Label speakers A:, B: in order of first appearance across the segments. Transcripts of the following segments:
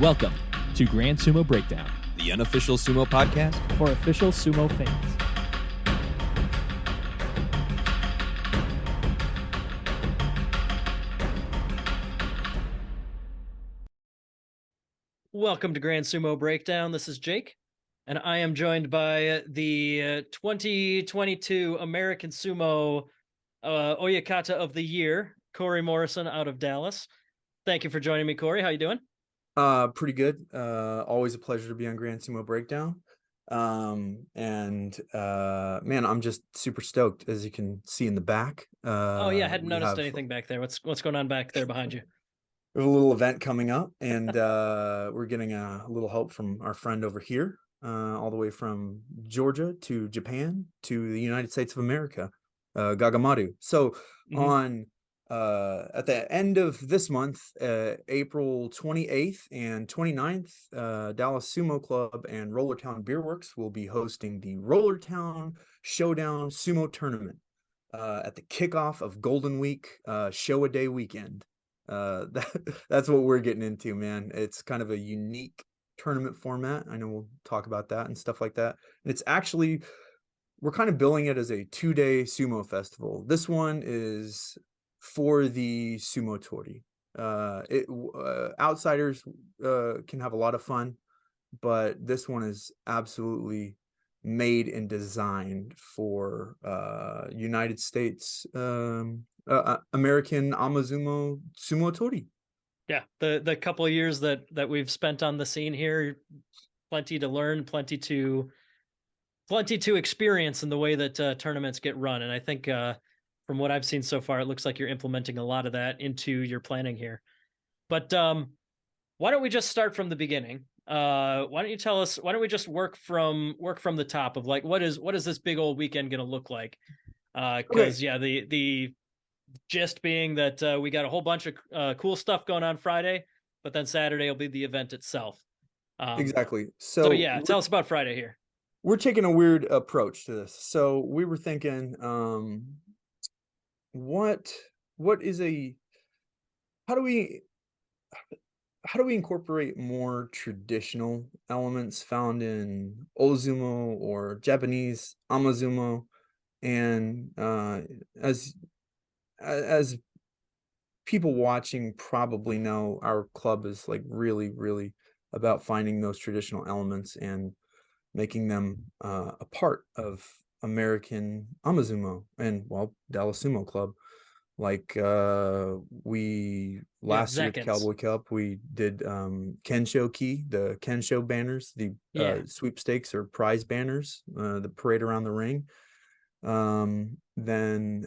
A: Welcome to Grand Sumo Breakdown,
B: the unofficial sumo podcast
A: for official sumo fans.
C: Welcome to Grand Sumo Breakdown. This is Jake, and I am joined by the 2022 American Sumo Oyakata of the Year, Corey Morrison out of Dallas. Thank you for joining me, Corey. How you doing?
D: Pretty good. Always a pleasure to be on Grand Sumo Breakdown. Man, I'm just super stoked, as you can see in the back.
C: Oh yeah, I hadn't noticed anything back there. What's going on back there behind you?
D: We have a little event coming up, and we're getting a little help from our friend over here, all the way from Georgia to Japan to the United States of America, Gagamaru. So on at the end of this month, April 28th and 29th, Dallas Sumo Club and Rollertown Beer Works will be hosting the Rollertown Showdown Sumo Tournament at the kickoff of Golden Week Show a Day weekend. That's what we're getting into, man. It's kind of a unique tournament format. I know we'll talk about that and stuff like that. And it's actually, we're kind of billing it as a 2-day sumo festival. This one is for the sumo tori. Outsiders can have a lot of fun, but this one is absolutely made and designed for United States American Amazumo sumo tori.
C: Yeah, the couple of years that we've spent on the scene here, plenty to learn, plenty to experience in the way that tournaments get run, and I think from what I've seen so far, it looks like you're implementing a lot of that into your planning here. But why don't we just start from the beginning? Why don't you tell us? Why don't we just work from the top of, like, what is this big old weekend going to look like? Because yeah, the gist being that we got a whole bunch of cool stuff going on Friday, but then Saturday will be the event itself.
D: Exactly.
C: So yeah, tell us about Friday here.
D: We're taking a weird approach to this. So we were thinking, how do we incorporate more traditional elements found in Ozumo or Japanese Amazumo? And as people watching probably know, our club is like really, really about finding those traditional elements and making them a part of American Amazumo and, well, Dallas Sumo Club. Like we last year at the Cowboy Cup, we did Kensho Key, the Kensho banners, the sweepstakes or prize banners, the parade around the ring. Then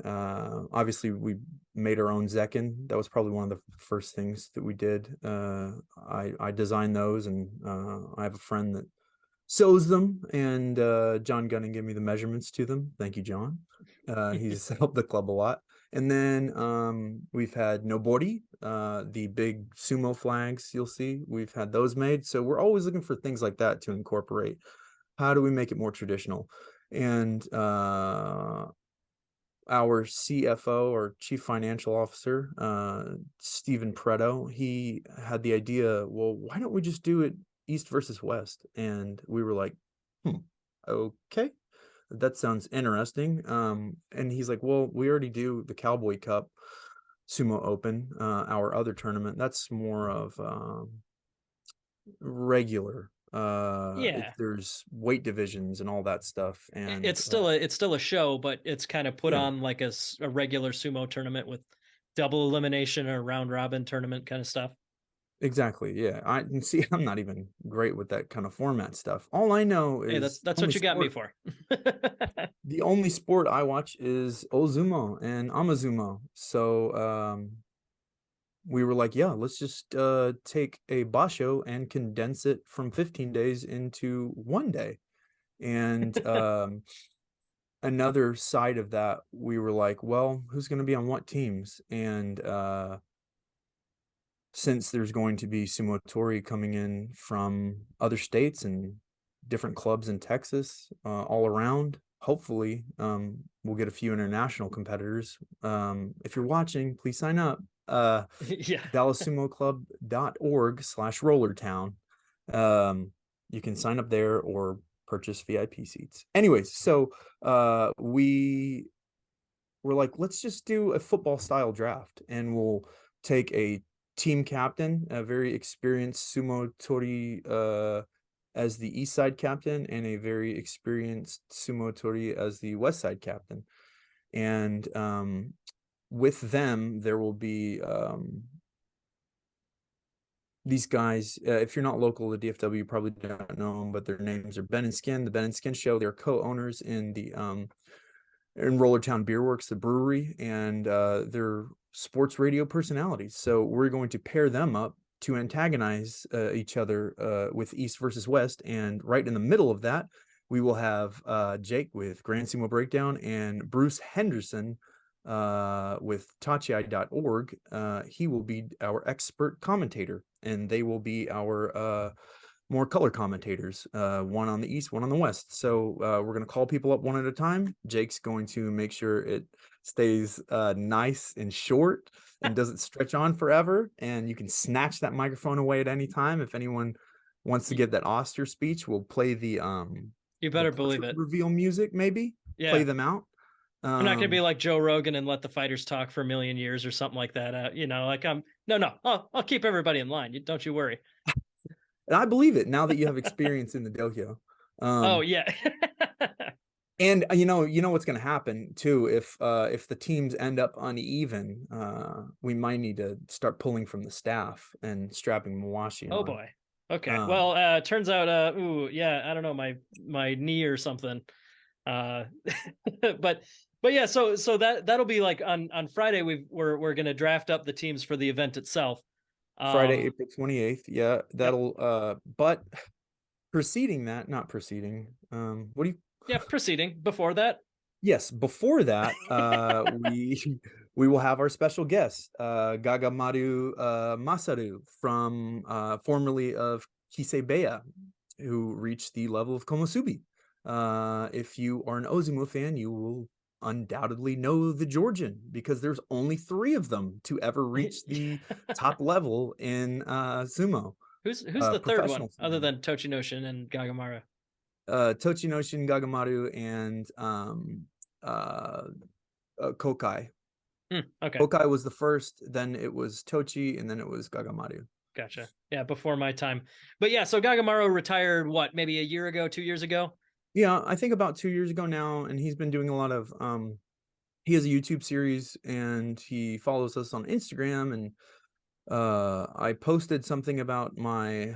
D: obviously we made our own Zekin. That was probably one of the first things that we did. I designed those, and I have a friend that sews them, and John Gunning gave me the measurements to them. Thank you, John. He's helped the club a lot. And then we've had Nobori, the big sumo flags you'll see. We've had those made. So we're always looking for things like that to incorporate. How do we make it more traditional? And our CFO, or Chief Financial Officer, Stephen Preto, he had the idea, well, why don't we just do it East versus West? And we were like, okay, that sounds interesting. And he's like, well, we already do the Cowboy Cup Sumo Open, our other tournament. That's more of regular. There's weight divisions and all that stuff, and
C: it's still a show, but it's kind of put on like a regular sumo tournament with double elimination or round robin tournament kind of stuff.
D: Exactly. Yeah. I can see I'm not even great with that kind of format stuff. All I know is
C: that's what you got me for.
D: The only sport I watch is Ozumo and Amazumo. So we were like, yeah, let's just take a basho and condense it from 15 days into 1 day. And another side of that, we were like, well, who's going to be on what teams? And since there's going to be sumo tori coming in from other states and different clubs in Texas, all around, hopefully we'll get a few international competitors. If you're watching, please sign up.
C: Yeah.
D: DallasSumoClub.org/Rollertown. You can sign up there or purchase VIP seats. Anyways, so we're like, let's just do a football style draft, and we'll take a team captain, a very experienced sumo tori as the east side captain, and a very experienced sumo tori as the west side captain. And with them, there will be these guys. If you're not local to DFW, you probably don't know them, but their names are Ben and Skin, the Ben and Skin Show. They're co-owners in the in Rollertown Beer Works, the brewery, and they're sports radio personalities. So we're going to pair them up to antagonize each other with East versus West. And right in the middle of that, we will have Jake with Grand Sumo Breakdown and Bruce Henderson with tachiai.org. He will be our expert commentator, and they will be our more color commentators, one on the east, one on the west. So we're going to call people up one at a time. Jake's going to make sure it stays nice and short and doesn't stretch on forever. And you can snatch that microphone away at any time. If anyone wants to give that Oster speech, we'll play the
C: You better believe it.
D: reveal music, maybe.
C: Yeah.
D: Play them out.
C: I'm not gonna be like Joe Rogan and let the fighters talk for a million years or something like that. Like no. I'll keep everybody in line. Don't you worry.
D: And I believe it now that you have experience in the dojo.
C: Oh yeah.
D: And you know what's going to happen too, if the teams end up uneven, we might need to start pulling from the staff and strapping Mawashi on.
C: Oh boy. Okay. Well, turns out I don't know, my knee or something. But yeah, so that'll be like on Friday. We're going to draft up the teams for the event itself.
D: Friday, April 28th. Yeah, that'll but proceeding. What do you
C: proceeding before that?
D: Yes, before that, we will have our special guest, Gagamaru Masaru from formerly of Kisebeya, who reached the level of Komosubi. If you are an Ozumo fan, you will undoubtedly know the Georgian, because there's only 3 of them to ever reach the top level in sumo.
C: Who's the third one sumo, other than Tochinoshin and Gagamaru?
D: Tochinoshin, Gagamaru, and Kokai.
C: Okay.
D: Kokai was the first, then it was Tochi, and then it was Gagamaru.
C: Gotcha. Yeah, before my time. But yeah, so Gagamaru retired maybe a year ago, 2 years ago?
D: Yeah, I think about 2 years ago now, and he's been doing a lot of he has a YouTube series, and he follows us on Instagram, and I posted something about my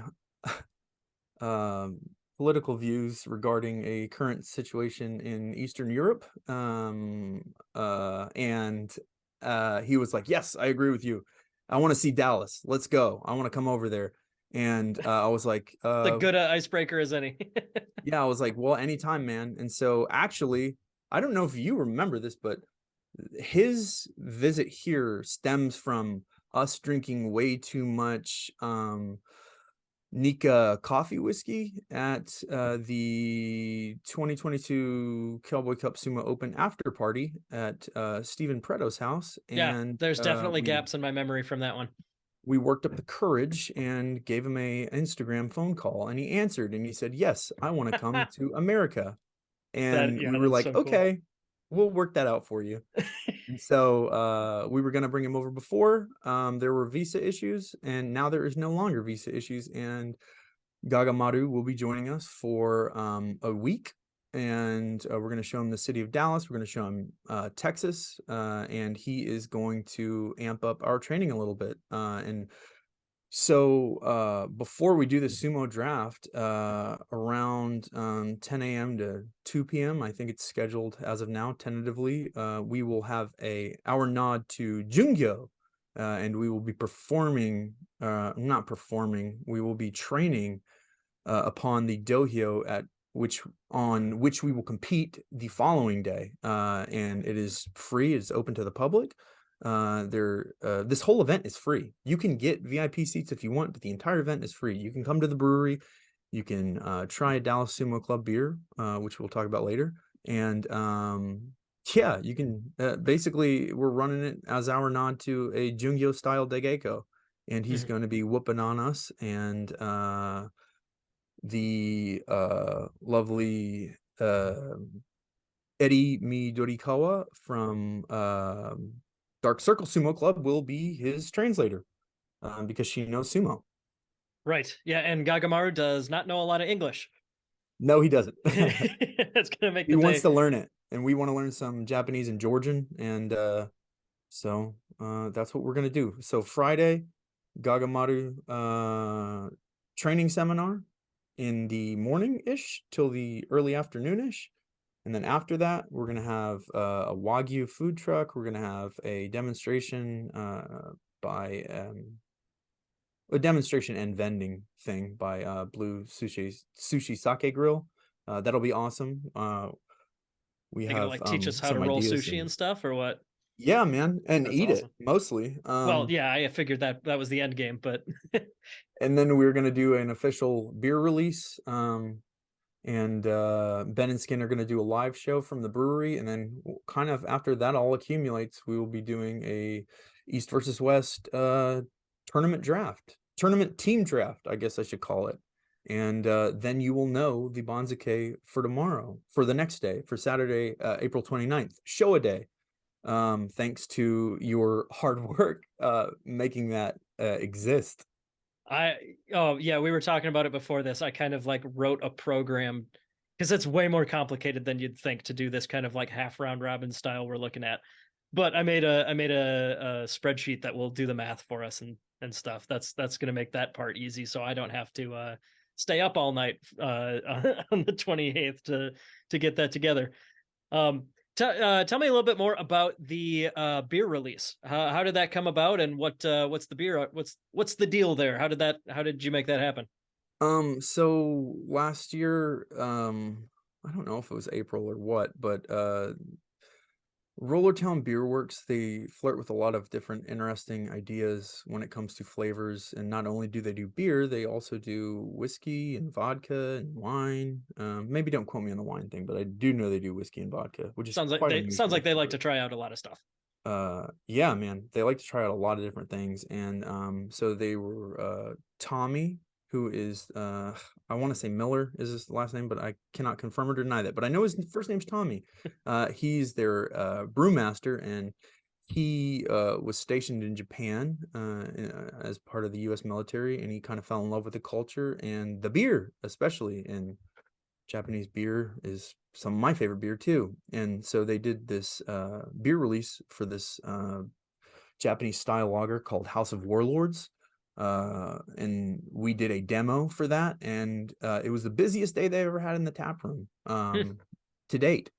D: political views regarding a current situation in Eastern Europe, and he was like, yes, I agree with you. I want to see Dallas. Let's go. I want to come over there. And I was like,
C: the good icebreaker as any.
D: Yeah, I was like, well, anytime, man. And so actually, I don't know if you remember this, but his visit here stems from us drinking way too much Nika coffee whiskey at the 2022 Cowboy Cup Sumo Open after party at Stephen Preto's house. And
C: there's definitely gaps in my memory from that one.
D: We worked up the courage and gave him an Instagram phone call, and he answered, and he said, yes, I want to come to America. And we were like, so okay, cool. We'll work that out for you. And so we were going to bring him over before. There were visa issues, and now there is no longer visa issues. And Gagamaru will be joining us for a week. And we're going to show him the city of Dallas. We're going to show him Texas. And he is going to amp up our training a little bit. And so before we do the sumo draft, around 10 a.m. to 2 p.m., I think it's scheduled as of now, tentatively, we will have our nod to Jungyo, and we will be we will be training upon the dohyo on which we will compete the following day. And it is free, it's open to the public. This whole event is free. You can get VIP seats if you want, but the entire event is free. You can come to the brewery, you can try a Dallas Sumo Club beer, which we'll talk about later, and Yeah, you can basically we're running it as our nod to a Jungyo style Degeko, and he's
C: Mhm.
D: going to be whooping on us, and the lovely Eddie Midorikawa from Dark Circle Sumo Club will be his translator because she knows sumo.
C: Right. Yeah, and Gagamaru does not know a lot of English.
D: No, he doesn't.
C: That's gonna make
D: He
C: the
D: wants
C: day.
D: to learn it, and we want to learn some Japanese and Georgian, and so that's what we're gonna do. So Friday, Gagamaru training seminar in the morning-ish till the early afternoon-ish. And then after that, we're gonna have a Wagyu food truck. We're gonna have a demonstration by a demonstration and vending thing by Blue Sushi Sake Grill. That'll be awesome. We
C: You're gonna
D: have
C: like teach us how to
D: some
C: roll
D: ideas
C: sushi
D: and
C: and stuff, or what?
D: yeah, man, and
C: That's
D: eat it
C: awesome.
D: mostly.
C: Well, yeah, I figured that was the end game, but
D: And then we're gonna do an official beer release. And Ben and Skin are going to do a live show from the brewery, and then kind of after that all accumulates, we will be doing a East versus West tournament team draft, I guess I should call it. And then you will know the Bonzuke for tomorrow, for the next day, for Saturday, April 29th, show a day. Thanks to your hard work making that exist.
C: oh yeah, we were talking about it before this. I kind of like wrote a program because it's way more complicated than you'd think to do this kind of like half round robin style we're looking at. But I made a spreadsheet that will do the math for us and stuff. That's gonna make that part easy, so I don't have to stay up all night on the 28th to get that together. Um, tell me a little bit more about the beer release. How did that come about, and what's the beer? What's the deal there? How did you make that happen?
D: So last year, I don't know if it was April or what, but Rollertown Beer Works, they flirt with a lot of different interesting ideas when it comes to flavors. And not only do they do beer, they also do whiskey and vodka and wine. Maybe don't quote me on the wine thing, but I do know they do whiskey and vodka, which is quite
C: Sounds
D: unusual
C: like they like
D: for
C: to try out a lot of stuff.
D: yeah, man, they like to try out a lot of different things. And so they were Tommy, who is I want to say Miller is his last name, but I cannot confirm or deny that, but I know his first name's Tommy. He's their brewmaster, and he was stationed in Japan as part of the US military, and he kind of fell in love with the culture and the beer, especially. And Japanese beer is some of my favorite beer too. And so they did this beer release for this Japanese style lager called House of Warlords. And we did a demo for that, and it was the busiest day they ever had in the tap room to date.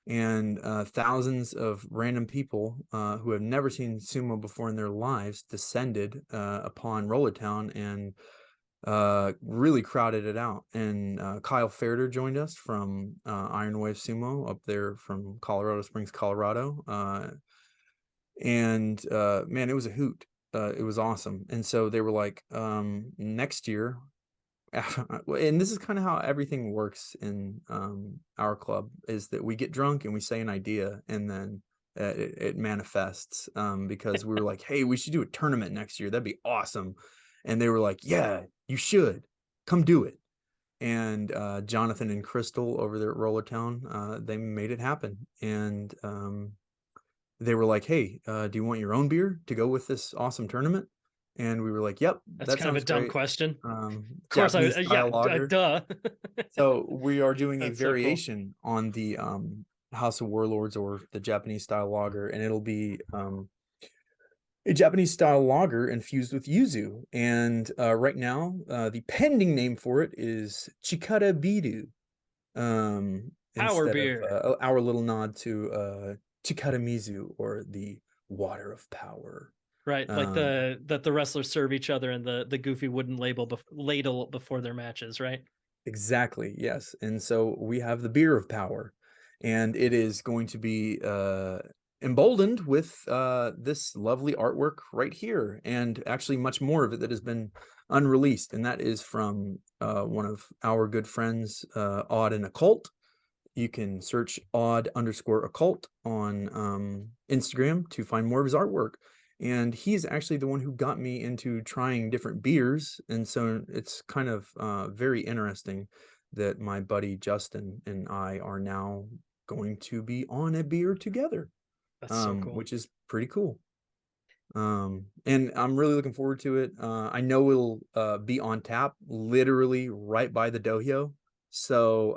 D: And thousands of random people who have never seen sumo before in their lives descended upon Rollertown and really crowded it out. And Kyle Fairder joined us from Iron Wave Sumo up there from Colorado Springs, Colorado. And man, it was a hoot. It was awesome. And so they were like, next year, and this is kind of how everything works in our club, is that we get drunk and we say an idea, and then it manifests, because we were like, hey, we should do a tournament next year. That'd be awesome. And they were like, yeah, you should come do it. And Jonathan and Crystal over there at Rollertown, they made it happen. And they were like, hey, do you want your own beer to go with this awesome tournament? And we were like, yep,
C: That's
D: that
C: kind of a
D: sounds
C: dumb
D: great.
C: question. Of course,
D: Japanese
C: yeah,
D: style lager.
C: duh.
D: So we are doing a
C: That's so cool.
D: variation on the House of Warlords, or the Japanese style lager, and it'll be a Japanese style lager infused with yuzu. And right now, the pending name for it is Chikara Biru,
C: Power
D: instead of
C: beer.
D: our little nod to Chikara Mizu, or the water of power.
C: Right, like the wrestlers serve each other in the goofy wooden ladle before their matches, right?
D: Exactly, yes. And so we have the beer of power, and it is going to be emboldened with this lovely artwork right here, and actually much more of it that has been unreleased, and that is from one of our good friends, Odd and Occult. You can search odd_occult on Instagram to find more of his artwork. And he's actually the one who got me into trying different beers. And so it's kind of very interesting that my buddy Justin and I are now going to be on a beer together,
C: That's so cool.
D: which is pretty cool. And I'm really looking forward to it. I know it'll be on tap literally right by the dojo. So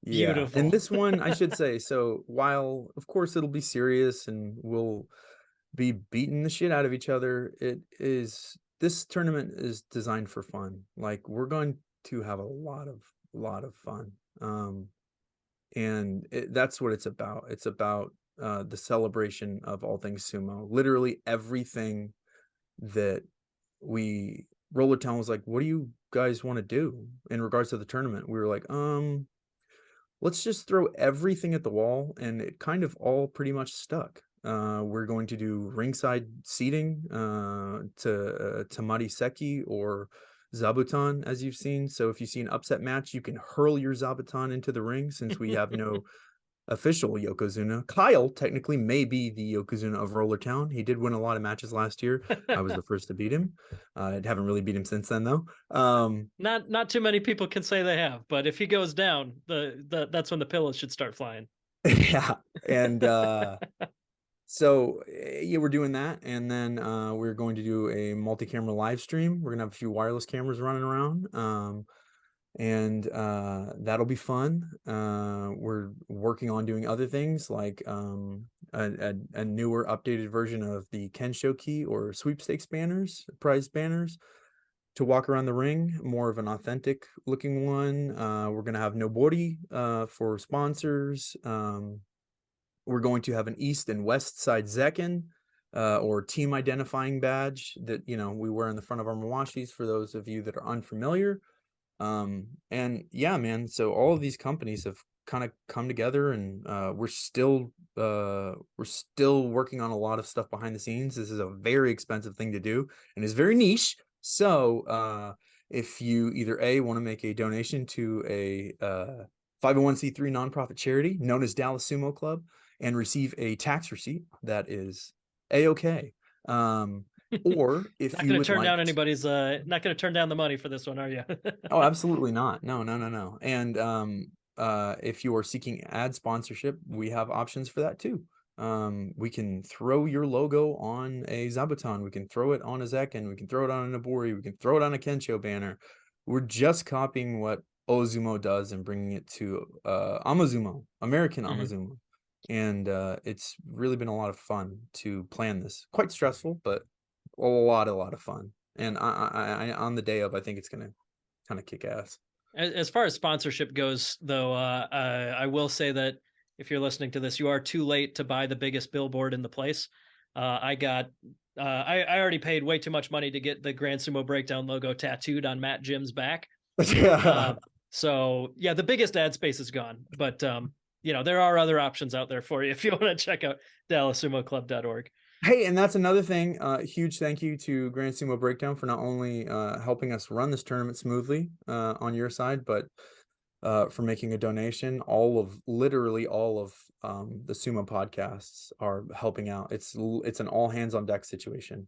D: yeah.
C: Beautiful.
D: And this one, I should say, so while of course it'll be serious and we'll be beating the shit out of each other, this tournament is designed for fun. Like, we're going to have a lot of fun. And that's what it's about. It's about the celebration of all things sumo. Literally everything that Rollertown was like, what do you guys want to do in regards to the tournament? We were like, let's just throw everything at the wall, and it kind of all pretty much stuck. We're going to do ringside seating to Tamari Seki or Zabuton, as you've seen. So if you see an upset match, you can hurl your Zabuton into the ring, since we have no official Yokozuna. Kyle technically may be the Yokozuna of Rollertown. He did win a lot of matches last year. I was the first to beat him. I haven't really beat him since then, though.
C: Not too many people can say they have, but if he goes down, that's when the pillows should start flying.
D: Yeah. And so yeah, we're doing that, and then we're going to do a multi-camera live stream. We're gonna have a few wireless cameras running around, and that'll be fun. We're working on doing other things, like a newer, updated version of the Kensho key or sweepstakes banners, prize banners, to walk around the ring, more of an authentic looking one. We're gonna have Nobori for sponsors. We're going to have an East and West side Zekken, or team identifying badge that, we wear in the front of our Mawashis, for those of you that are unfamiliar. And yeah, man, so all of these companies have kind of come together, and we're still working on a lot of stuff behind the scenes. This is a very expensive thing to do, and is very niche. So if you either want to make a donation to a 501c3 nonprofit charity known as Dallas Sumo Club, and receive a tax receipt, that is a-okay. Or if
C: Not
D: you
C: going
D: would
C: to turn
D: like
C: down anybody's not going to turn down the money for this one, are you?
D: Oh, absolutely not. No. And if you are seeking ad sponsorship, we have options for that too. We can throw your logo on a Zabuton, we can throw it on a Zekken, we can throw it on a Nobori, we can throw it on a Kensho banner. We're just copying what Ozumo does and bringing it to Amazumo, American Amazumo. And it's really been a lot of fun to plan this. Quite stressful, but a lot of fun. And I on the day of, I think it's gonna kind of kick ass.
C: As far as sponsorship goes, though, I will say that if you're listening to this, you are too late to buy the biggest billboard in the place. I already paid way too much money to get the Grand Sumo Breakdown logo tattooed on Matt Jim's back. So yeah, the biggest ad space is gone, but there are other options out there for you if you want to check out DallasSumoClub.org.
D: Hey, and that's another thing. Huge thank you to Grand Sumo Breakdown for not only helping us run this tournament smoothly on your side, but for making a donation. Literally all of the Sumo podcasts are helping out. It's an all hands on deck situation.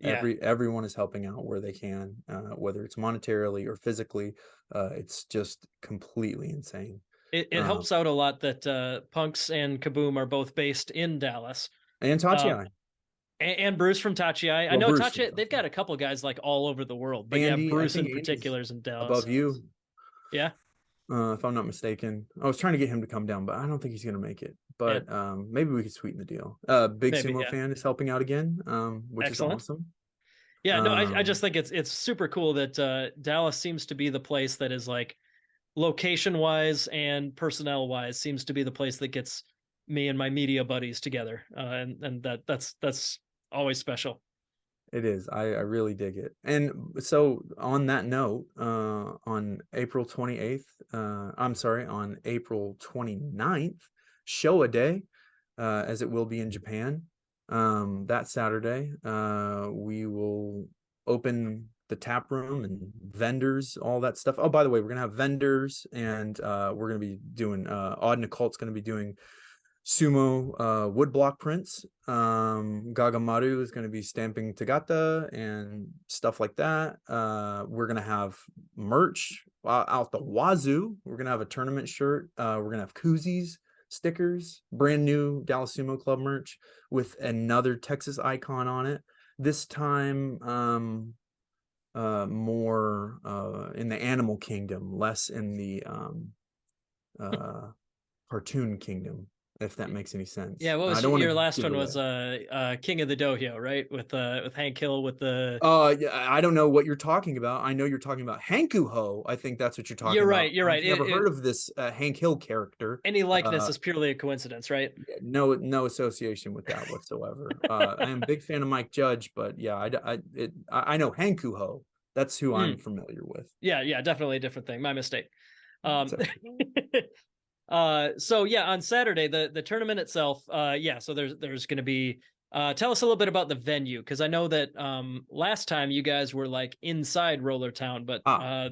D: Everyone is helping out where they can, whether it's monetarily or physically. It's just completely insane.
C: It helps out a lot that Punks and Kaboom are both based in Dallas.
D: And Tachi
C: and Bruce from Tachi. I know Tachi, they've got a couple guys like all over the world, but Andy, yeah, Bruce in particular is in Dallas.
D: Above you.
C: Yeah.
D: If I'm not mistaken. I was trying to get him to come down, but I don't think he's going to make it. But maybe we could sweeten the deal. Big Sumo fan is helping out again, which
C: Excellent.
D: is awesome.
C: Yeah, no, I just think it's super cool that Dallas seems to be the place that is, like, location-wise and personnel-wise, seems to be the place that gets me and my media buddies together, and that's always special.
D: It is. I really dig it. And so on that note, on April 28th, on April 29th, Showa Day, as it will be in Japan, that Saturday, we will open the tap room and vendors, all that stuff. Oh, by the way, we're gonna have vendors, and we're gonna be doing Odd and Occult's gonna be doing Sumo woodblock prints. Gagamaru is going to be stamping Tagata and stuff like that. We're going to have merch out the wazoo. We're going to have a tournament shirt. We're going to have koozies, stickers, brand new Dallas Sumo Club merch with another Texas icon on it. This time more in the animal kingdom, less in the cartoon kingdom, if that makes any sense.
C: Yeah, what was
D: I don't
C: your
D: wanna
C: last
D: give it
C: one? Was
D: away.
C: King of the Dohyo, right? With Hank Hill with the.
D: Yeah, I don't know what you're talking about. I know you're talking about Hankuho. I think that's what you're talking
C: You're right.
D: about.
C: You're right.
D: I've never heard of this Hank Hill character.
C: Any likeness is purely a coincidence, right?
D: No association with that whatsoever. I am a big fan of Mike Judge, but yeah, I know Hankuho. That's who I'm familiar with.
C: Yeah, definitely a different thing. My mistake.
D: So
C: So yeah, on Saturday, the tournament itself, so there's going to be, tell us a little bit about the venue, because I know that last time you guys were like inside Rollertown, but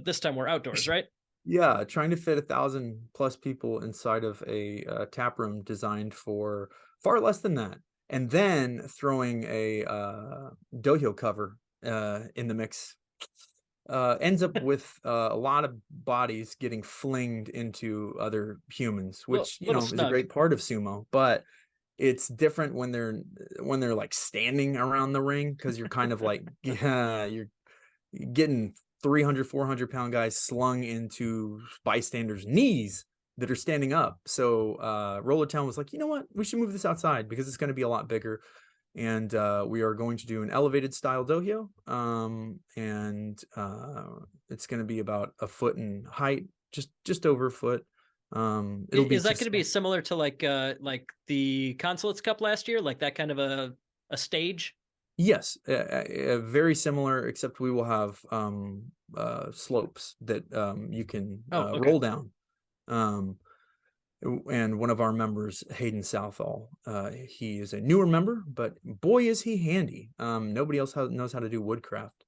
C: this time we're outdoors, right?
D: Yeah, trying to fit 1,000+ people inside of a tap room designed for far less than that, and then throwing a dohyo cover in the mix ends up with a lot of bodies getting flinged into other humans, which is a great part of sumo, but it's different when they're like standing around the ring, because you're kind of like you're getting 300-400 pound guys slung into bystanders' knees that are standing up. So Rollertown was like, you know what, we should move this outside because it's going to be a lot bigger. And we are going to do an elevated style dohyo, and it's going to be about a foot in height, just over a foot.
C: Is that going to be similar to like the Consulates Cup last year, like that kind of a stage?
D: Yes, very similar, except we will have slopes that you can roll down. And one of our members, Hayden Southall, he is a newer member, but boy is he handy. Nobody else knows how to do woodcraft.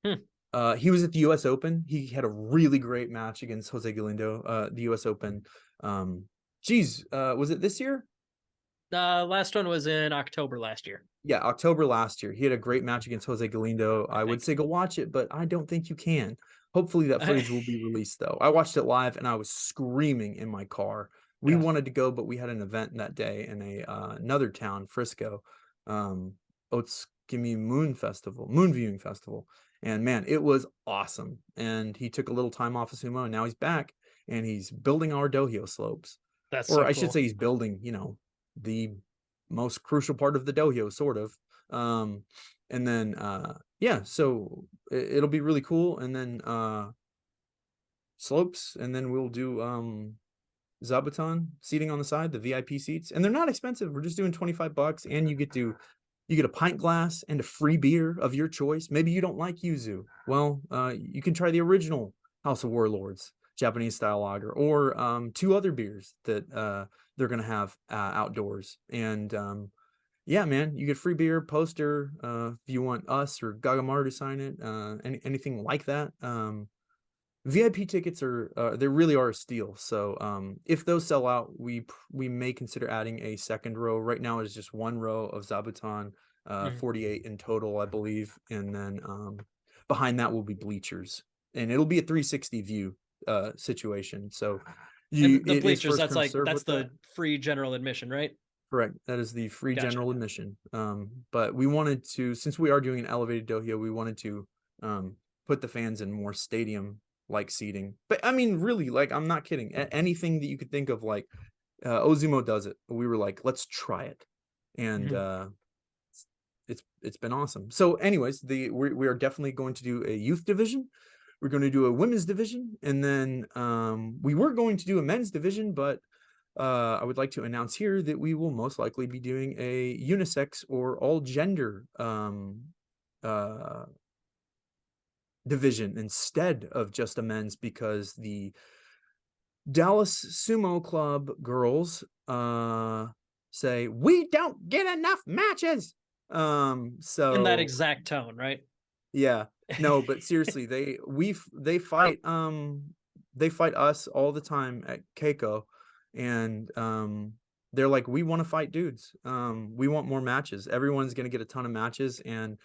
D: He was at the US Open. He had a really great match against Jose Galindo, the US Open. Was it this year?
C: Last one was in October last year.
D: Yeah, October last year. He had a great match against Jose Galindo. I would say go watch it, but I don't think you can. Hopefully that footage will be released, though. I watched it live, and I was screaming in my car. We wanted to go, but we had an event that day in another town, Frisco, Otsuki Moon Viewing Festival. And man, it was awesome. And he took a little time off of sumo, and now he's back, and he's building our dohyo slopes. I should say he's building, the most crucial part of the dohyo, sort of. And then so it'll be really cool. And then slopes, and then we'll do zabuton seating on the side, the VIP seats, and they're not expensive. We're just doing $25, and you get a pint glass and a free beer of your choice. Maybe you don't like yuzu. Well, you can try the original House of Warlords Japanese style lager, or 2 other beers that they're gonna have outdoors. And yeah, man, you get free beer, poster, if you want us or Gagamaru to sign it, anything like that. VIP tickets they really are a steal. So if those sell out, we may consider adding a second row. Right now it's just 1 row of zabuton, 48 in total, I believe, and then behind that will be bleachers, and it'll be a 360 view situation. So
C: the bleachers, that's the free general admission, right?
D: Correct. That is the free general admission. But we wanted to, since we are doing an elevated dohyo, we wanted to put the fans in more stadium like seating. But I mean, really, like, I'm not kidding. Anything that you could think of, like Ozumo does it. We were like, let's try it. And it's been awesome. So anyways, we are definitely going to do a youth division. We're going to do a women's division, and then we were going to do a men's division, but I would like to announce here that we will most likely be doing a unisex or all gender division instead of just a men's, because the Dallas Sumo Club girls say we don't get enough matches. So
C: in that exact tone, right?
D: Yeah. No, but seriously, they fight us all the time at Keiko, and they're like, we want to fight dudes. We want more matches. Everyone's going to get a ton of matches, and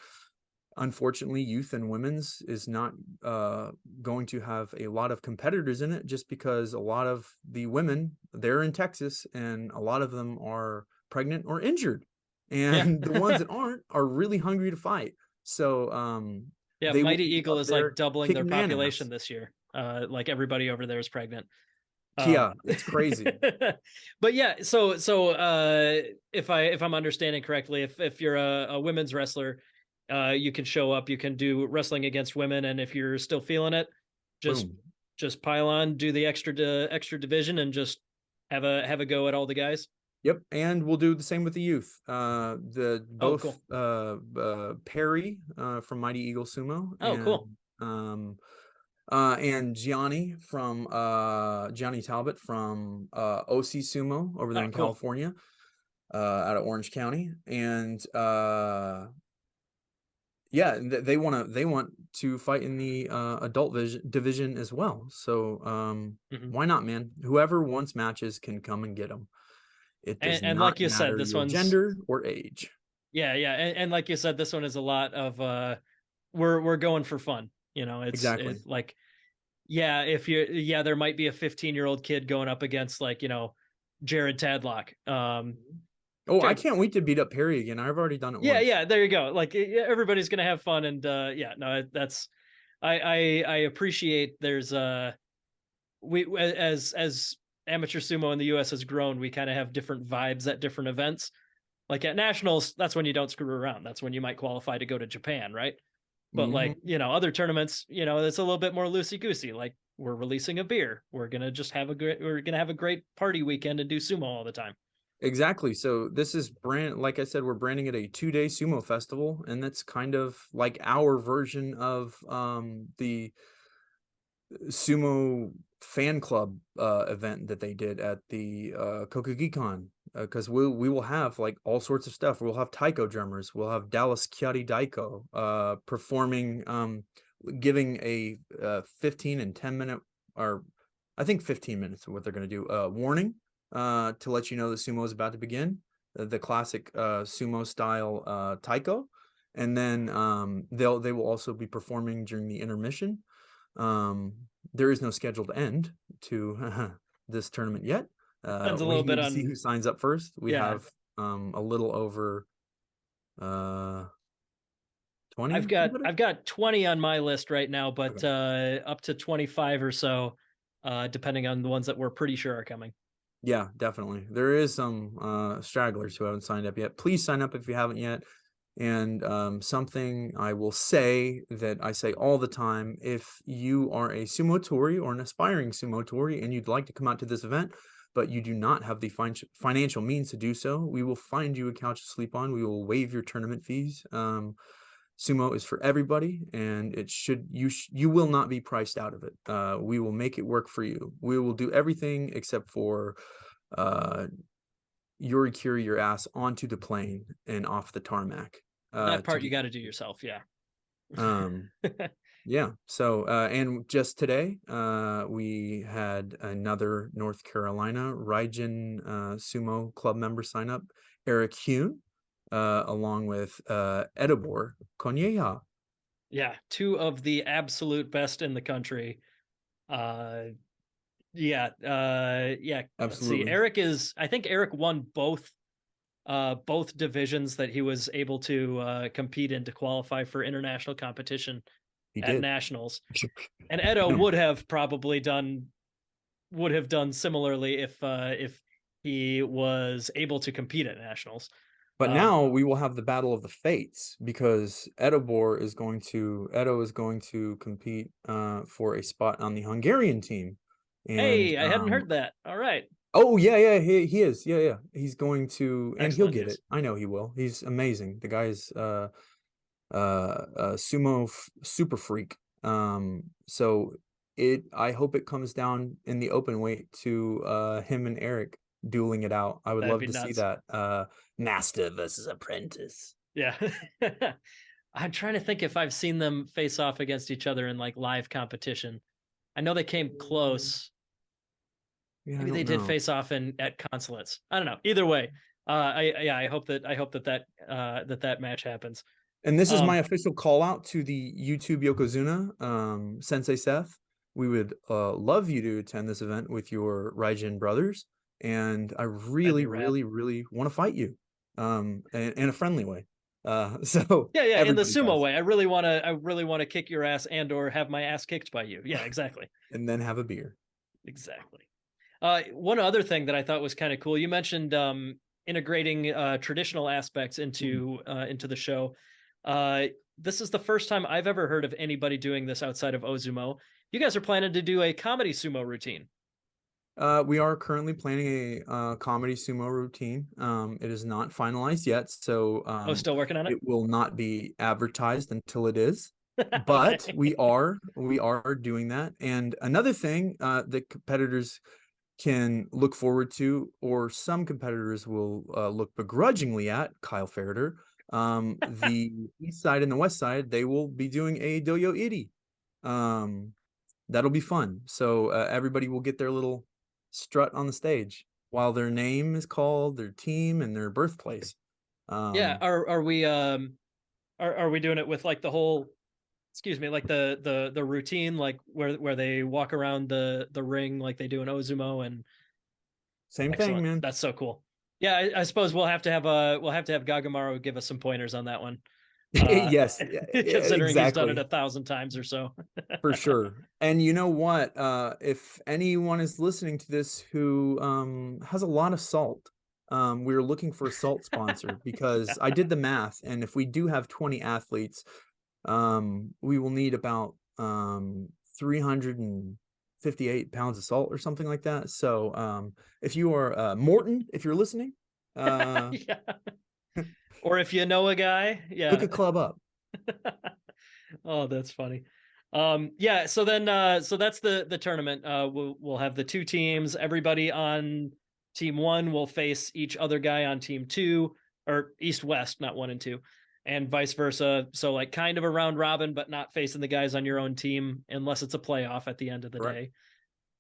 D: unfortunately, youth and women's is not going to have a lot of competitors in it, just because a lot of the women, they're in Texas, and a lot of them are pregnant or injured, and the ones that aren't are really hungry to fight. So
C: yeah,
D: they will
C: Mighty
D: be
C: Eagle
D: up
C: is
D: there
C: like doubling their
D: kicking man
C: population
D: ass.
C: this year. Like everybody over there is pregnant.
D: Yeah, it's crazy.
C: But yeah, so if I'm understanding correctly, if you're a women's wrestler, you can show up, you can do wrestling against women, and if you're still feeling it, just
D: Boom.
C: just pile on, do the extra division, and just have a go at all the guys.
D: Yep, and we'll do the same with the youth. The
C: Oh,
D: both
C: cool.
D: Perry from Mighty Eagle Sumo,
C: Oh, cool.
D: and Gianni Talbot from OC Sumo over there
C: Oh,
D: in
C: cool.
D: California, out of Orange County, and yeah, they want to fight in the adult division as well. So why not, man? Whoever wants matches can come and get them. It does
C: And
D: not
C: like you said,
D: matter
C: this
D: your
C: one's
D: gender or age.
C: yeah, and like you said, this one is a lot of we're going for fun. You know,
D: Exactly.
C: it's like yeah, there might be a 15-year-old kid going up against like, Jared Tadlock.
D: Oh, I
C: Jared,
D: can't wait to beat up Perry again. I've already done it
C: yeah,
D: once.
C: yeah, there you go. Like everybody's gonna have fun, and yeah, no, that's I appreciate there's we as amateur sumo in the US has grown, we kind of have different vibes at different events. Like at nationals, that's when you don't screw around. That's when you might qualify to go to Japan, right? But like,
D: Hmm.
C: other tournaments, it's a little bit more loosey goosey. Like we're releasing a beer. We're gonna have a great party weekend and do sumo all the time.
D: Exactly. So this is like I said, we're branding it a 2-day sumo festival, and that's kind of like our version of the sumo fan club event that they did at the Kokugikon, because we will have like all sorts of stuff. We'll have taiko drummers, we'll have Dallas Kyari Daiko performing, giving a 15 and 10 minute, or I think 15 minutes of what they're going to do, warning to let you know the sumo is about to begin, the classic sumo style taiko, and then they will also be performing during the intermission. There is no scheduled end to this tournament yet.
C: Depends a
D: We
C: little bit
D: need to see
C: on
D: who signs up first. We
C: yeah.
D: have a little over 20
C: I've got 20 on my list right now, but
D: Okay.
C: up to 25 or so, depending on the ones that we're pretty sure are coming.
D: Yeah, definitely. There is some stragglers who haven't signed up yet. Please sign up if you haven't yet. And something I will say that I say all the time: if you are a sumo tori or an aspiring sumo tori and you'd like to come out to this event, but you do not have the financial means to do so, we will find you a couch to sleep on. We will waive your tournament fees. Sumo is for everybody, and you will not be priced out of it. We will make it work for you. We will do everything except for Yuri your ass onto the plane and off the tarmac
C: That
D: to
C: part you
D: get
C: got to do yourself, yeah.
D: um yeah. So and just today we had another North Carolina Raijin sumo club member sign up, Eric Hune, along with Edibor Konyeha.
C: Yeah, two of the absolute best in the country. Yeah, yeah. Let's see.
D: Absolutely.
C: I think Eric won both divisions that he was able to compete in to qualify for international competition
D: He
C: at
D: did.
C: nationals. And Edo would have done similarly if he was able to compete at nationals.
D: But now we will have the battle of the fates, because Edo is going to compete for a spot on the Hungarian team. And
C: Hey, I hadn't heard that. All right.
D: oh yeah, he is. Yeah. He's going to, and he'll
C: Excellent
D: get
C: news.
D: it. I know he will. He's amazing. The guy is sumo super freak. So I hope it comes down in the open weight to him and Eric dueling it out. I would
C: That'd
D: love
C: be
D: to see
C: nuts.
D: that. Master versus apprentice.
C: Yeah. I'm trying to think if I've seen them face off against each other in like live competition. I know they came close.
D: Yeah, I
C: Maybe they
D: don't
C: did
D: know.
C: face off in at consulates. I don't know. Either way, I hope that match happens.
D: And this is my
C: Um,
D: official call out to the YouTube Yokozuna, Sensei Seth. We would love you to attend this event with your Raijin brothers, and I
C: that'd be
D: really,
C: rad.
D: really, really want to fight you, in a friendly way. So
C: Yeah, in the
D: everybody
C: sumo
D: does,
C: way. I really want to kick your ass and or have my ass kicked by you. Yeah, exactly.
D: and then have a beer.
C: Exactly. One other thing that I thought was kind of cool, you mentioned integrating traditional aspects into the show. Uh, this is the first time I've ever heard of anybody doing this outside of Ozumo. You guys are planning to do a comedy sumo routine.
D: We are currently planning a comedy sumo routine. It is not finalized yet, so
C: Oh, still working on it?
D: it will not be advertised until it is. But
C: Okay.
D: we are doing that. And another thing that competitors can look forward to, or some competitors will look begrudgingly at, Kyle Ferreter, the east side and the west side, they will be doing a doyo iri. That'll be fun. So everybody will get their little strut on the stage while their name is called, their team, and their birthplace.
C: Yeah, are we doing it with like the whole, excuse me, like the routine, like where they walk around the ring like they do in Ozumo? And
D: Same thing,
C: excellent.
D: man.
C: That's so cool. Yeah, I suppose we'll have to have Gagamaru give us some pointers on that one.
D: Yes, yeah,
C: Considering he's done it
D: exactly.
C: 1,000 times or so.
D: For sure. And you know what? If anyone is listening to this who has a lot of salt, we're looking for a salt sponsor because I did the math, and if we do have 20 athletes, we will need about 358 pounds of salt or something like that. So if you are Morton, if you're listening,
C: Yeah. Or if you know a guy,
D: hook
C: yeah.
D: a club up.
C: Oh, that's funny. Yeah, so then so that's the tournament. We'll have the two teams. Everybody on team one will face each other guy on team two, or east west, not one and two, and vice versa. So like kind of a round robin, but not facing the guys on your own team unless it's a playoff at the end of the
D: Correct.
C: day.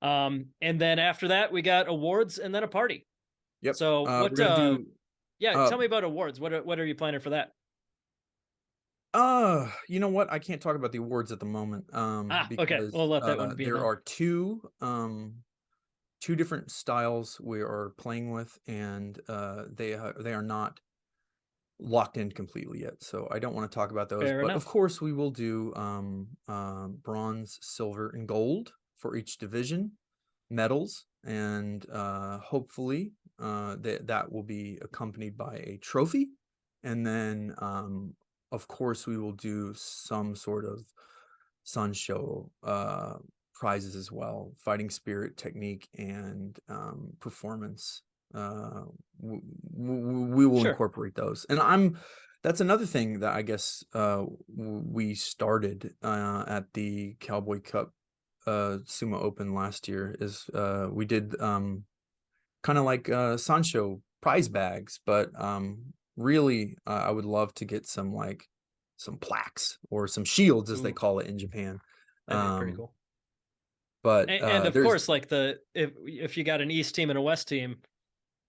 C: And then after that we got awards and then a party.
D: Yep.
C: So
D: We're
C: what
D: gonna do
C: yeah,
D: uh
C: tell me about awards. What are you planning for that?
D: you know what? I can't talk about the awards at the moment,
C: Ah, okay. We'll
D: because
C: let that one be
D: there
C: then.
D: are two different styles we are playing with, and they are not locked in completely yet. So I don't want to talk about those,
C: Fair
D: but of
C: enough.
D: course we will do bronze, silver, and gold for each division, medals, and hopefully that will be accompanied by a trophy, and then of course we will do some sort of sun show prizes as well, fighting spirit, technique, and performance. We will
C: Sure.
D: incorporate those, and that's another thing that I guess we started at the Cowboy Cup Sumo Open last year, is we did kind of like Sancho prize bags, but really I would love to get some plaques or some shields, as they
C: Ooh,
D: call it in Japan.
C: that'd be pretty
D: Um,
C: cool.
D: but
C: And of
D: there's
C: course, like the if you got an East team and a West team,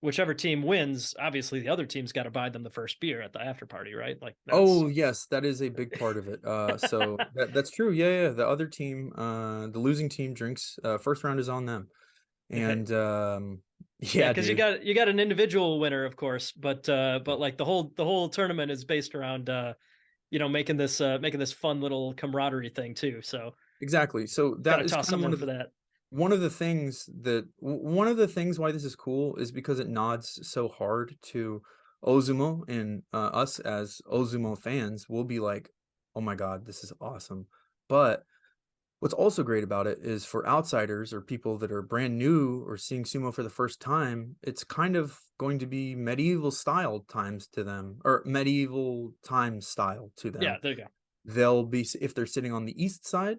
C: whichever team wins, obviously the other team's got to buy them the first beer at the after party, right? Like that's
D: Oh yes, that is a big part of it. So that's true. Yeah, yeah. The other team, the losing team drinks. First round is on them.
C: right.
D: And
C: Yeah,
D: yeah,
C: because
D: dude.
C: you got an individual winner, of course, but like the whole tournament is based around making this fun little camaraderie thing too. So
D: Exactly. So
C: got
D: that
C: to
D: is
C: toss
D: kind of
C: something in for that.
D: one of the things why this is cool is because it nods so hard to Ozumo, and us as Ozumo fans will be like, "Oh my God, this is awesome." But what's also great about it is for outsiders or people that are brand new or seeing sumo for the first time, it's kind of going to be medieval style times to them, or medieval time style to
C: Yeah,
D: them.
C: there you go.
D: They'll be, if they're sitting on the east side,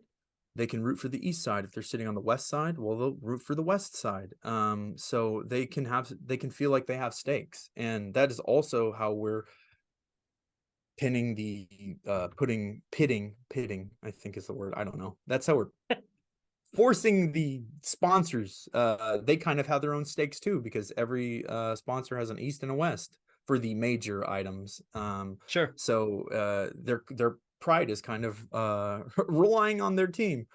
D: they can root for the east side. If they're sitting on the west side, well, they'll root for the west side. So they can feel like they have stakes, and that is also how we're pinning the pitting, I think is the word. I don't know. That's how we're forcing the sponsors. They kind of have their own stakes too, because every sponsor has an east and a west for the major items.
C: Sure.
D: So their pride is kind of relying on their team.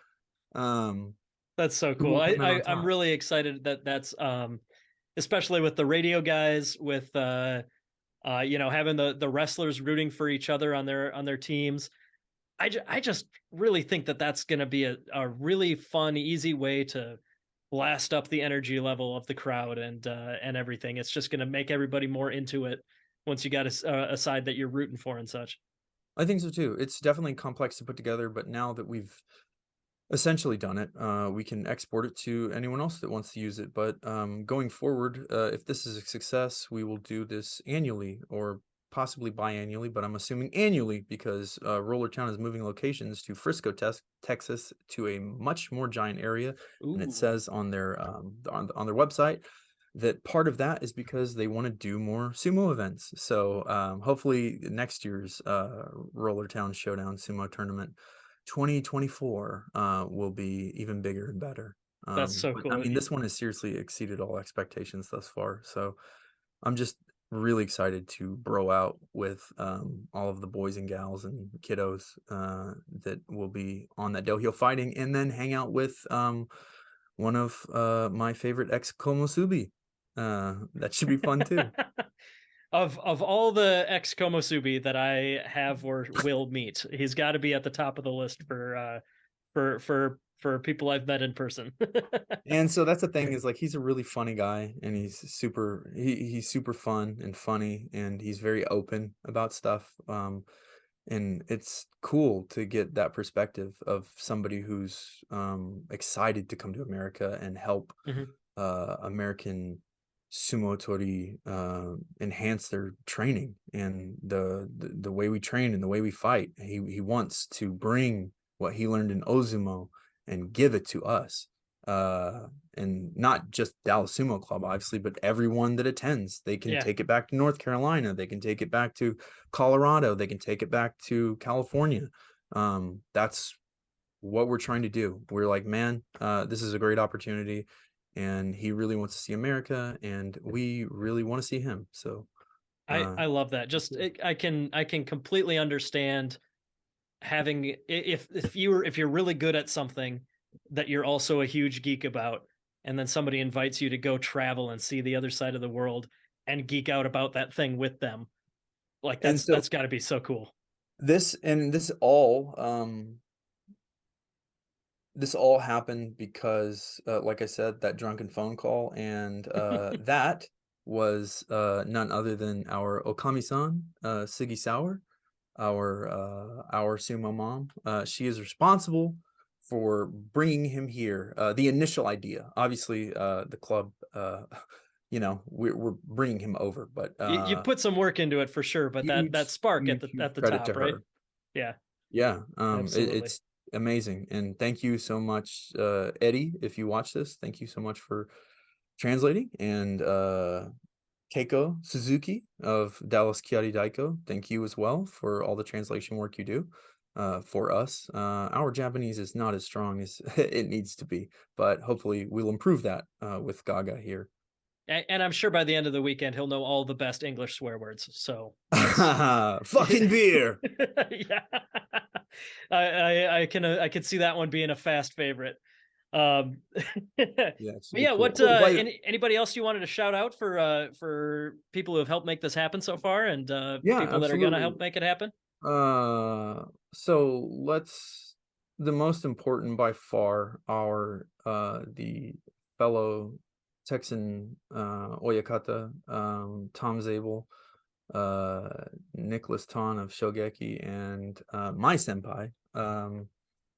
C: That's so
D: Who
C: cool.
D: will come out on
C: I'm
D: top.
C: really excited that that's especially with the radio guys, with having the wrestlers rooting for each other on their teams. I just really think that that's going to be a really fun, easy way to blast up the energy level of the crowd and everything. It's just going to make everybody more into it once you got a side that you're rooting for and such.
D: I think so too. It's definitely complex to put together, but now that we've essentially done it, we can export it to anyone else that wants to use it. But going forward, if this is a success, we will do this annually or possibly biannually, but I'm assuming annually, because Rollertown is moving locations to Frisco, Texas, to a much more giant area. And it
C: Ooh,
D: says on their website that part of that is because they want to do more sumo events. So hopefully next year's Rollertown Showdown Sumo tournament 2024 will be even bigger and better.
C: that's so
D: But
C: cool.
D: I mean, this one has seriously exceeded all expectations thus far. So I'm just really excited to bro out with all of the boys and gals and kiddos that will be on that downhill fighting, and then hang out with one of my favorite ex-komosubi. That should be fun too.
C: Of all the ex Komosubi that I have or will meet, he's got to be at the top of the list for people I've met in person.
D: And so that's the thing, is like, he's a really funny guy, and he's super fun and funny, and he's very open about stuff. And it's cool to get that perspective of somebody who's excited to come to America and help
C: Mhm.
D: American sumo tori enhance their training and the way we train and the way we fight. He wants to bring what he learned in Ozumo and give it to us, and not just Dallas Sumo Club, obviously, but everyone that attends. They can
C: Yeah.
D: take it back to North Carolina, they can take it back to Colorado, they can take it back to California. That's what we're trying to do. We're like, man, this is a great opportunity, and he really wants to see America, and we really want to see him. So
C: I love that. Just I can completely understand having if you're really good at something that you're also a huge geek about, and then somebody invites you to go travel and see the other side of the world and geek out about that thing with them. Like
D: and so
C: that's got to be so cool.
D: this all happened because, like I said, that drunken phone call, and that was none other than our Okami-san, Siggy Sauer, our sumo mom. She is responsible for bringing him here. The initial idea, obviously, the club, we're bringing him over, but
C: You put some work into it for sure, but that spark at
D: huge
C: the
D: credit to
C: top, right?
D: her.
C: Yeah,
D: Yeah,
C: absolutely.
D: it's amazing, and thank you so much, Eddie. If you watch this, thank you so much for translating, and Keiko Suzuki of Dallas Kiari Daiko, thank you as well for all the translation work you do for us. Our Japanese is not as strong as it needs to be, but hopefully we'll improve that with Gaga here.
C: And I'm sure by the end of the weekend he'll know all the best English swear words. So
D: Fucking beer.
C: yeah, I can see that one being a fast favorite. But
D: Yeah, it should be
C: yeah,
D: cool.
C: what
D: Oh,
C: anybody else you wanted to shout out for people who have helped make this happen so far, and
D: yeah,
C: people that are gonna
D: absolutely.
C: help make it happen?
D: So the most important by far are the fellow Texan Oyakata, Tom Zabel, Nicholas Ton of Shogeki, and my senpai,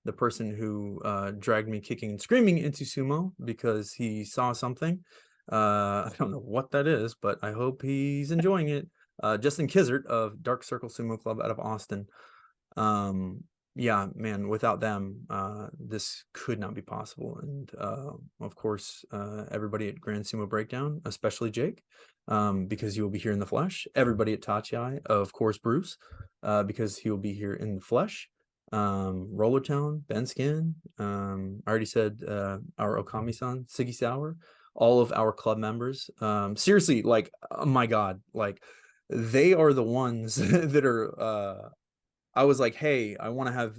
D: the person who dragged me kicking and screaming into sumo because he saw something. I don't know what that is, but I hope he's enjoying it. Justin Kizzert of Dark Circle Sumo Club out of Austin. Yeah, man, without them, this could not be possible. And of course, everybody at Grand Sumo Breakdown, especially Jake, because you will be here in the flesh. Everybody at Tachiai, of course, Bruce. because he will be here in the flesh. Rollertown, Ben Skin. I already said our Okami-san, Siggy Sour, all of our club members. Seriously, like, oh my God, like they are the ones that are. I was like, hey, I want to have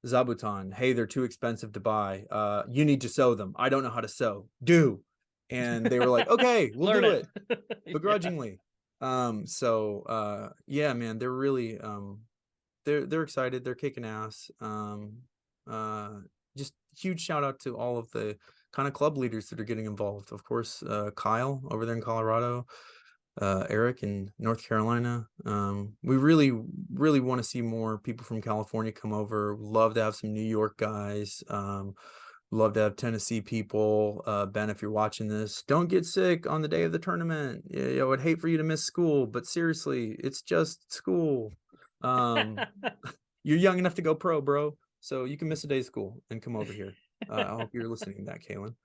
D: Zabuton. Hey, they're too expensive to buy. You need to sew them. I don't know how to sew. Do. And they were like, okay, we'll
C: Learn
D: do it
C: Yeah.
D: begrudgingly. Yeah, man, they're really they're excited. They're kicking ass. Just huge shout out to all of the kind of club leaders that are getting involved. Of course, Kyle over there in Colorado, Eric in North Carolina. We really want to see more people from California come over. Love to have some New York guys. Love to have Tennessee people. Ben, if you're watching this, don't get sick on the day of the tournament. Yeah, I would hate for you to miss school, but seriously, it's just school. You're young enough to go pro, bro. So you can miss a day of school and come over here. I hope you're listening to that, Kaylin.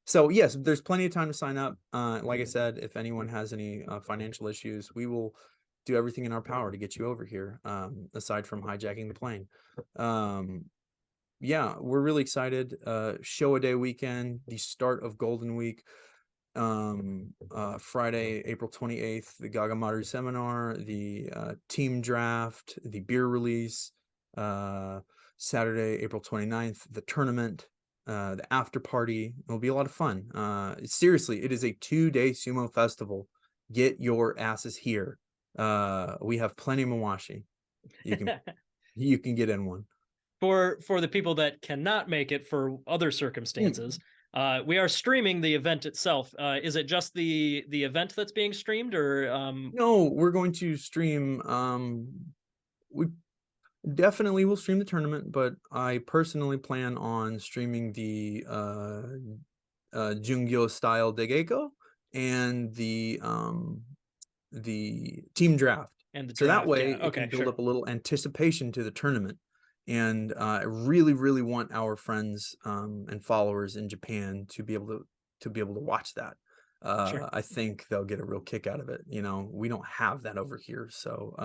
D: So yes, there's plenty of time to sign up. Like I said, if anyone has any financial issues, we will do everything in our power to get you over here. Aside from hijacking the plane. Yeah, we're really excited. Show a day weekend, the start of Golden Week. Friday, April 28th, the Gagamaru seminar, the team draft, the beer release. Saturday, April 29th, the tournament, the after party. It'll be a lot of fun. Seriously, it is a 2-day sumo festival. Get your asses here. We have plenty of mawashi. You can get in one.
C: For the people that cannot make it for other circumstances, we are streaming the event itself. Is it just the event that's being streamed, or
D: No, we're going to stream. We definitely will stream the tournament, but I personally plan on streaming the Jungyo style Degeko and the team draft.
C: and the
D: So
C: draft?
D: that way
C: Yeah.
D: it
C: Okay,
D: can build
C: sure.
D: up a little anticipation to the tournament. And I really want our friends and followers in Japan to be able to watch that.
C: Sure.
D: I think they'll get a real kick out of it. You know, we don't have that over here, so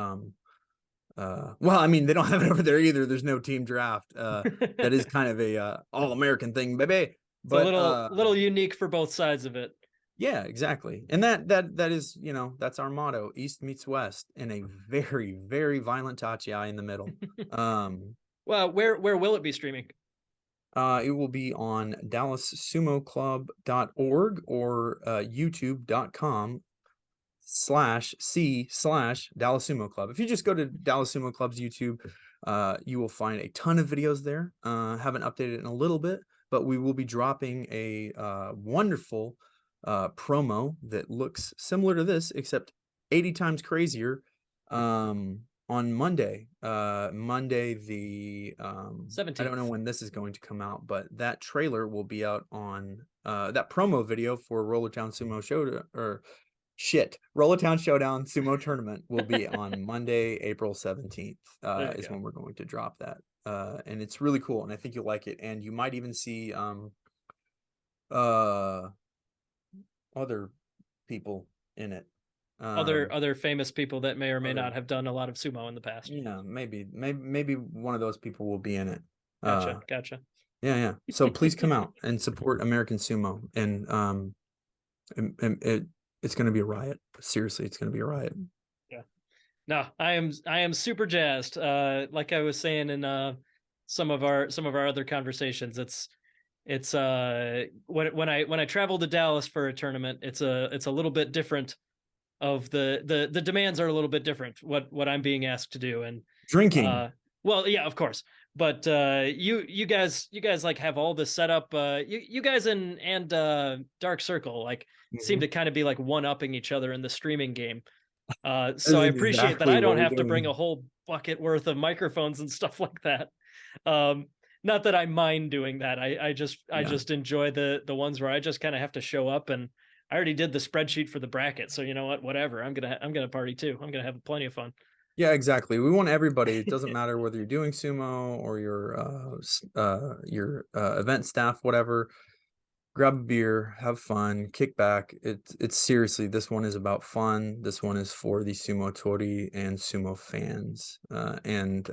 D: well, I mean, they don't have it over there either. There's no team draft. That is kind of a all American thing, baby.
C: It's a little unique for both sides of it.
D: Yeah, exactly. And that is, you know, that's our motto: East meets West, in a very violent tachi in the middle.
C: Well, where will it be streaming?
D: It will be on DallasSumoClub.org or YouTube.com/C/Dallas Sumo Club. If you just go to Dallas Sumo Club's YouTube, you will find a ton of videos there. Haven't updated it in a little bit, but we will be dropping a wonderful promo that looks similar to this, except 80 times crazier. On Monday, the
C: 17th.
D: I don't know when this is going to come out, but that trailer will be out on that promo video for Rollertown Sumo Showdown, or Rollertown Showdown Sumo Tournament will be on Monday, April 17th, is when we're going to drop that. And it's really cool, and I think you'll like it. And you might even see other people in it.
C: Other famous people that may or may not have done a lot of sumo in the past.
D: Yeah, maybe one of those people will be in it.
C: Gotcha.
D: Yeah. So please come out and support American sumo, and it's going to be a riot. Seriously, it's going to be a riot.
C: Yeah. No, I am super jazzed. Like I was saying in some of our other conversations, it's when I travel to Dallas for a tournament, it's a little bit different. Of the demands are a little bit different. What I'm being asked to do, and
D: drinking.
C: Well, yeah, of course. But you guys like have all this set up. You guys and Dark Circle like seem to kind of be like one-upping each other in the streaming game. So I appreciate that I don't have to bring a whole bucket worth of microphones and stuff like that. Not that I mind doing that. I just enjoy the ones where I just kind of have to show up, and I already did the spreadsheet for the bracket. So you know what, whatever, I'm gonna party too. I'm gonna have plenty of fun.
D: Yeah, exactly. We want everybody. It doesn't matter whether you're doing sumo or your event staff, whatever. grab a beer, have fun, kick back. It's seriously, this one is about fun. This one is for the Sumo Tori and Sumo fans, and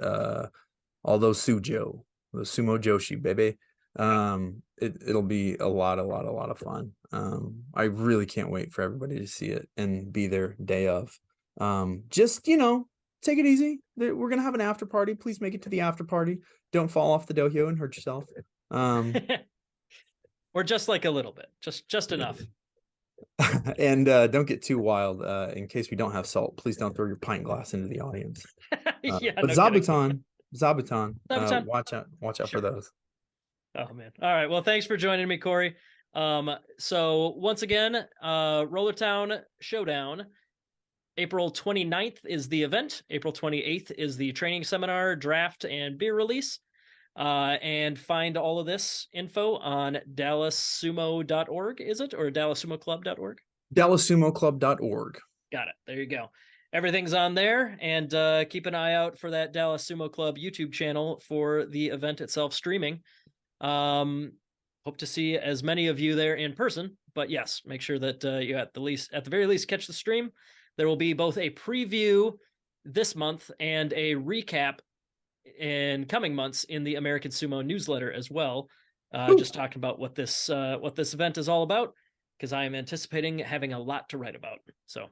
D: all those Sujo, those Sumo Joshi, baby. It'll be a lot of fun. I really can't wait for everybody to see it and be there day of. Just, take it easy. We're gonna have an after party. Please make it to the after party. Don't fall off the dohyo and hurt yourself.
C: Or just like a little bit, just enough.
D: And don't get too wild. In case we don't have salt, please don't throw your pint glass into the audience.
C: Yeah,
D: but
C: no
D: Zabuton,
C: Zabuton.
D: watch out for those.
C: Oh man. All right. Well, thanks for joining me, Corey. So once again, Rollertown Showdown. April 29th is the event. April 28th is the training seminar, draft, and beer release. And find all of this info on dallassumo.org, is it? Or dallassumoclub.org?
D: dallassumoclub.org.
C: Got it. There you go. Everything's on there. And keep an eye out for that Dallas Sumo Club YouTube channel for the event itself streaming. Hope to see as many of you there in person. But yes, make sure that you at the very least catch the stream. There will be both a preview this month and a recap in coming months in the American Sumo newsletter as well. Just talking about what this event is all about, because I am anticipating having a lot to write about. So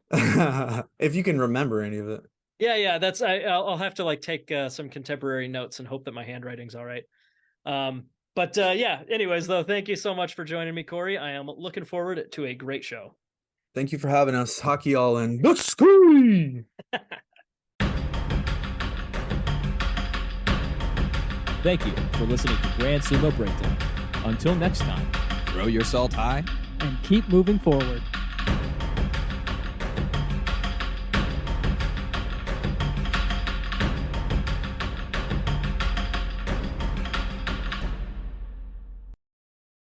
D: if you can remember any of it.
C: Yeah, that's I'll have to take some contemporary notes and hope that my handwriting's all right. But anyways, though, thank you so much for joining me, Corey. I am looking forward to a great show.
D: Thank you for having us. Hockey all in the sky.
A: Thank you for listening to Grand Sumo Breakdown. Until next time,
B: Throw your salt high.
A: and keep moving forward.